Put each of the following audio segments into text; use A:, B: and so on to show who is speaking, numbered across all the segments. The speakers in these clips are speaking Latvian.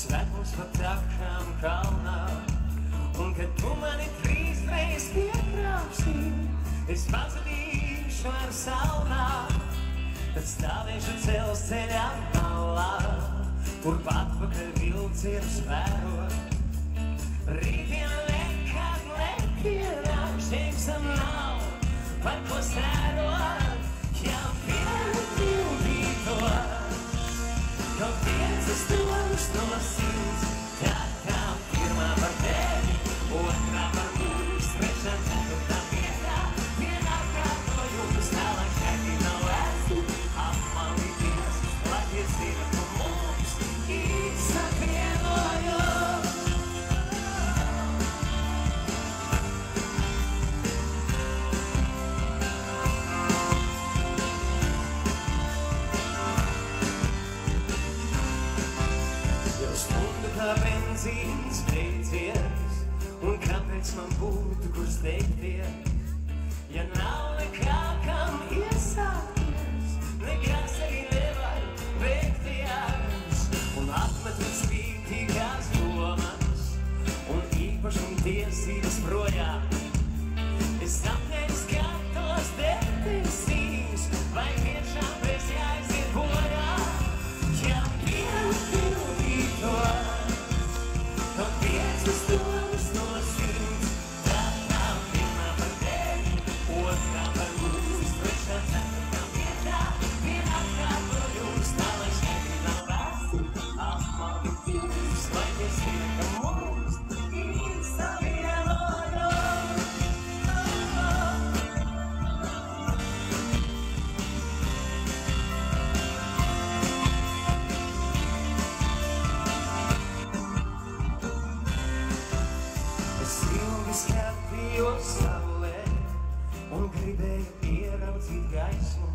A: Svētkos pa takām kalnā, un kad tu mani 3 reizes piekrāpsi, es pazudīšu ar salnā, tad stāvēšu dzelzceļa malā, turpat pakaļ vilcienus vērot. Rītdiena nekad nepienāks, Džeimsam nav par ko sērot, ja piepildītos. Kaut 5 stundas no 100, tā kā pirmā par tevi, otrā par mums, trešā, ceturtā vietā, vienā kārtojums, tālāk šeit nav ēstu, apmalīties, lai iesīra, ka mums izsavienojo. Kā benzīns beidzies, un kāpēc man būtu, kur steigties? Ja nav nekā, kam iesākties, nekas arī nevar beigties. Un atmetu spītīgās domas, un īpašuma tiesības projām. Es sapnēju skatos debesīs, vai tiešām bez jāiziet bojā, ja piepildītos. Kaut 5 stundas no 100, tā nav pirmā par tevi, otrā par mums, trešā, ceturtā vietā, vienā kārtojums, tā lai šeit nav vēsti, apmalīties, lai iesīra, ka mums izsavienojo. Skatījos saulē un gribēju ieraudzīt gaismu.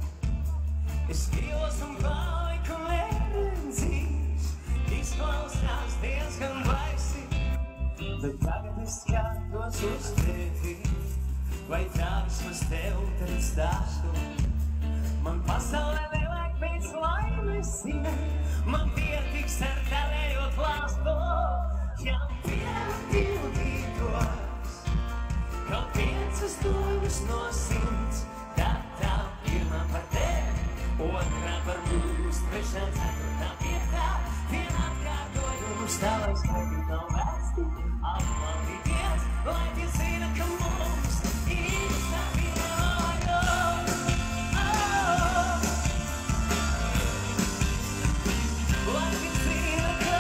A: Es vilos un paliku neredzīs, izklausās diezgan baisi. Bet tagad es skatos uz tevi, vai tā vismaz tev tad stāstu. Man pasaulē nevajag pēc laimes iet, man pietiks ar tavējo klāstu, ja piepildītos. Kaut 5 stundas no 100, tā pirmā par tevi, otrā par mums, trešā, ceturtā vietā, vienā kārtojums, tā lai skaidri nav vēsti, apmalīties, lai tie zina, ka mums izsavienojo. Lai tie zina, ka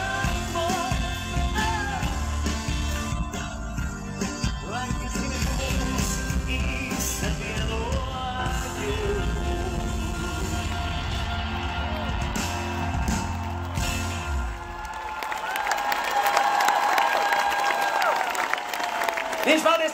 B: Viņš paldies!